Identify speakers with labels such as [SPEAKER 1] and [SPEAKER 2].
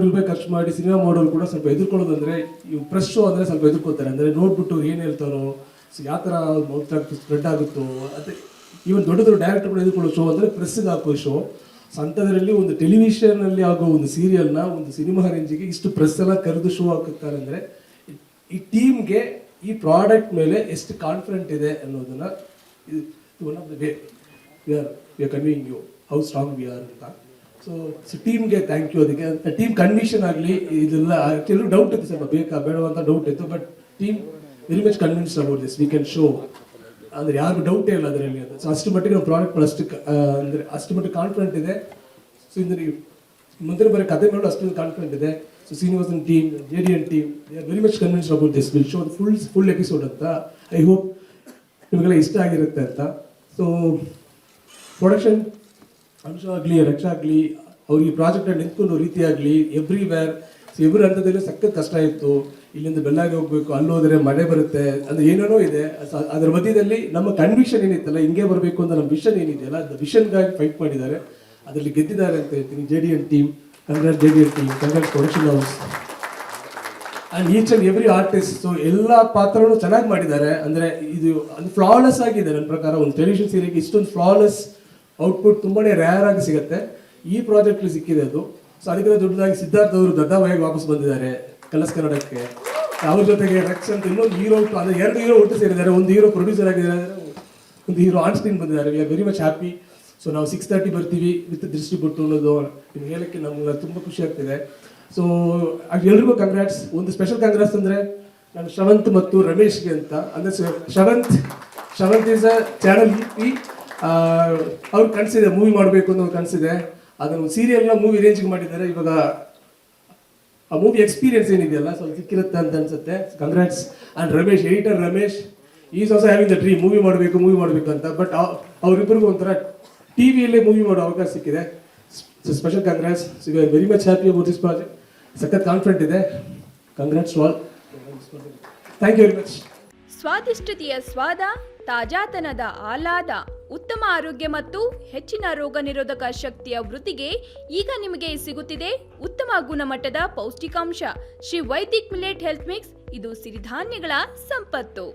[SPEAKER 1] ರೂಪಾಯಿ ಖರ್ಚು ಮಾಡಿ ಸಿನಿಮಾ ಮಾಡೋರು ಕೂಡ ಸ್ವಲ್ಪ ಎದುರ್ಕೊಳ್ಳೋದು ಅಂದರೆ ಇವು ಪ್ರೆಸ್ ಶೋ ಅಂದರೆ ಸ್ವಲ್ಪ ಎದುರ್ಕೋತಾರೆ. ಅಂದರೆ ನೋಡ್ಬಿಟ್ಟು ಏನು ಹೇಳ್ತಾರೋ, ಸೊ ಯಾವ ಥರ ಮೌತ್ ಸ್ಪ್ರೆಡ್ ಆಗುತ್ತೋ, ಅದೇ ಈವನ್ ದೊಡ್ಡ ದೊಡ್ಡ ಡೈರೆಕ್ಟರ್ ಕೂಡ ಎದುರ್ಕೊಳ್ಳೋ ಶೋ ಅಂದರೆ ಪ್ರೆಸ್ಸಿಗೆ ಹಾಕೋ ಶೋ. ಸೊ ಅಂಥದ್ರಲ್ಲಿ ಒಂದು ಟೆಲಿವಿಷನಲ್ಲಿ ಆಗೋ ಒಂದು ಸೀರಿಯಲ್ನ ಒಂದು ಸಿನಿಮಾ ರೇಂಜಿಗೆ ಇಷ್ಟು ಪ್ರೆಸ್ ಎಲ್ಲ ಕರೆದು ಶೋ ಹಾಕುತ್ತಾರೆ ಅಂದರೆ ಈ ಟೀಮ್ಗೆ ಈ ಪ್ರಾಡಕ್ಟ್ ಮೇಲೆ ಎಷ್ಟು ಕಾನ್ಫಿಡೆಂಟ್ ಇದೆ ಅನ್ನೋದನ್ನು ಇದು one of the way we are convincing you how strong we are ಅಂತ. ಸೊ ಟೀಮ್ಗೆ ಥ್ಯಾಂಕ್ ಯು. ಅದಕ್ಕೆ ಟೀಮ್ ಕನ್ವಿಷನ್ ಆಗಲಿ ಇದೆಲ್ಲ ಕೆಲವು ಡೌಟ್ ಇತ್ತು, ಸ್ವಲ್ಪ ಬೇಕಾ ಬೇಡವಾ ಅಂತ ಡೌಟ್ ಇತ್ತು. But team very much convinced about this, we can show. ಅಂದರೆ ಯಾರಿಗೂ ಡೌಟೇ ಇಲ್ಲ ಅದರಲ್ಲಿ ಅಂತ. ಸೊ ಅಷ್ಟು ಮಟ್ಟಿಗೆ ನಾವು ಪ್ರಾಡಕ್ಟ್ ಅಂದರೆ ಅಷ್ಟು ಮಟ್ಟಿಗೆ ಕಾನ್ಫಿಡೆಂಟ್ ಇದೆ. ಸೊ ಇಂದ್ರೆ ಮುಂದೆ ಬರೋ ಕಥೆ ಮೇಲೆ ಅಷ್ಟು ಕಾನ್ಫಿಡೆಂಟ್ ಇದೆ. So Srinivasan team, JDN team, they are very much convinced about this, will show full episode ಅಂತ. ಐ ಹೋಪ್ ನಿಮಗೆಲ್ಲ ಇಷ್ಟ ಆಗಿರುತ್ತೆ ಅಂತ. ಸೊ ಪ್ರೊಡಕ್ಷನ್ ಅಂಶ ಆಗಲಿ, ರಕ್ಷ ಆಗಲಿ, ಅವ್ರು ಈ ಪ್ರಾಜೆಕ್ಟಲ್ಲಿ ನಿಂತ್ಕೊಂಡು ರೀತಿ ಆಗಲಿ, ಎವ್ರಿವೇರ್ ಎವ್ರಿ ಹಂತದಲ್ಲಿ ಸಖತ್ ಕಷ್ಟ ಇತ್ತು. ಇಲ್ಲಿಂದ ಬೆಲ್ಲಾಗಿ ಹೋಗ್ಬೇಕು, ಅಲ್ಲಿ ಹೋದರೆ ಮಳೆ ಬರುತ್ತೆ, ಅಂದರೆ ಏನೇನೋ ಇದೆ. ಅದರ ಮಧ್ಯದಲ್ಲಿ ನಮ್ಮ ಕನ್ವಿಷನ್ ಏನಿತ್ತಲ್ಲ, ಹಿಂಗೆ ಬರಬೇಕು ಅಂತ ನಮ್ಮ ವಿಷನ್ ಏನಿದೆಯಲ್ಲ, ಅದು ವಿಷನ್ಗಾಗಿ ಫೈಟ್ ಮಾಡಿದ್ದಾರೆ, ಅದರಲ್ಲಿ ಗೆದ್ದಿದ್ದಾರೆ ಅಂತ ಹೇಳ್ತೀನಿ. JDN team, congrat JDN team, congrat production house and each and every artist. So ಎಲ್ಲ ಪಾತ್ರನೂ ಚೆನ್ನಾಗಿ ಮಾಡಿದ್ದಾರೆ. ಅಂದರೆ ಇದು ಅದು ಫ್ಲಾಲೆಸ್ ಆಗಿದೆ ನನ್ನ ಪ್ರಕಾರ. ಒಂದು ಟೆಲಿವಿಷನ್ ಸೀರಿಯಲ್ಗೆ ಇಷ್ಟೊಂದು ಫ್ಲಾಲೆಸ್ ಔಟ್ಪುಟ್ ತುಂಬಾ ರೇರ್ ಆಗಿ ಸಿಗುತ್ತೆ. ಈ ಪ್ರಾಜೆಕ್ಟ್ಲಿ ಸಿಕ್ಕಿದೆ ಅದು. ಸೊ ಅದಕ್ಕಿಂತ ದೊಡ್ಡದಾಗಿ ಸಿದ್ಧಾರ್ಥ ಅವರು ದದ್ದಾಬಾಯಿಗೆ ವಾಪಸ್ ಬಂದಿದ್ದಾರೆ ಕಲರ್ಸ್ ಕನ್ನಡಕ್ಕೆ. ಅವ್ರ ಜೊತೆಗೆ ರಕ್ಷ ಅಂತ ಇನ್ನೊಂದು ಹೀರೋ, ಅಂದರೆ 2 ಹೀರೋ ಒಟ್ಟು ಸೇರಿದ್ದಾರೆ. ಒಂದು ಹೀರೋ ಪ್ರೊಡ್ಯೂಸರ್ ಆಗಿದ್ದಾರೆ, ಒಂದು ಹೀರೋ ಆನ್ ಸ್ಕ್ರೀನ್ ಬಂದಿದ್ದಾರೆ. V are very much happy. So ನಾವು 6:30 ಬರ್ತೀವಿ ವಿತ್ ಡಿಸ್ಟ್ರಿಬ್ಯೂಟ್ ಅನ್ನೋದು ನಿಮ್ಗೆ ಹೇಳಕ್ಕೆ ನಮ್ಗೆ ತುಂಬ ಖುಷಿ ಆಗ್ತಿದೆ. ಸೊ ಎಲ್ರಿಗೂ ಕಂಗ್ರಾಟ್ಸ್. ಒಂದು ಸ್ಪೆಷಲ್ ಕಂಗ್ರಾಟ್ಸ್ ಅಂದರೆ ನಾನು ಶ್ರವಂತ್ ಮತ್ತು ರಮೇಶ್ಗೆ ಅಂತ. ಅಂದರೆ Shravanth is a channel EP. ಅವ್ರು ಕನಸಿದೆ ಮೂವಿ ಮಾಡಬೇಕು ಅನ್ನೋ ಕನಸಿದೆ. ಅದನ್ನು ಸೀರಿಯಲ್ನ ಮೂವಿ ರೇಂಜಿಗೆ ಮಾಡಿದ್ದಾರೆ. ಇವಾಗ ಆ ಮೂವಿ ಎಕ್ಸ್ಪೀರಿಯನ್ಸ್ ಏನಿದೆಯಲ್ಲ ಸ್ವಲ್ಪ ಸಿಕ್ಕಿರುತ್ತೆ ಅಂತ ಅನ್ಸುತ್ತೆ. Congrats. And Ramesh, editor Ramesh, is also having the dream movie ಮಾಡಬೇಕು ಅಂತ. ಬಟ್ ಅವರಿಬ್ಬರಿಗೂ ಒಂಥರ TV ಯಲ್ಲೇ ಮೂವಿ ಮಾಡೋ ಅವಕಾಶ ಸಿಕ್ಕಿದೆ. Special congrats. So we are very much happy about this project. ಸಖತ್ ಕಾನ್ಫಿಡೆಂಟ್ ಇದೆ. Congrats to all. Thank you very much.
[SPEAKER 2] ಸ್ವಾದಿಷ್ಟತೆಯ ಸ್ವಾದ, ತಾಜಾತನದ ಆಹ್ಲಾದ, ಉತ್ತಮ ಆರೋಗ್ಯ ಮತ್ತು ಹೆಚ್ಚಿನ ರೋಗ ನಿರೋಧಕ ಶಕ್ತಿಯ ವೃದ್ಧಿಗೆ ಈಗ ನಿಮಗೆ ಸಿಗುತ್ತಿದೆ ಉತ್ತಮ ಗುಣಮಟ್ಟದ ಪೌಷ್ಟಿಕಾಂಶ Shri Vaidik millet health mix. ಇದು ಸಿರಿಧಾನ್ಯಗಳ ಸಂಪತ್ತು.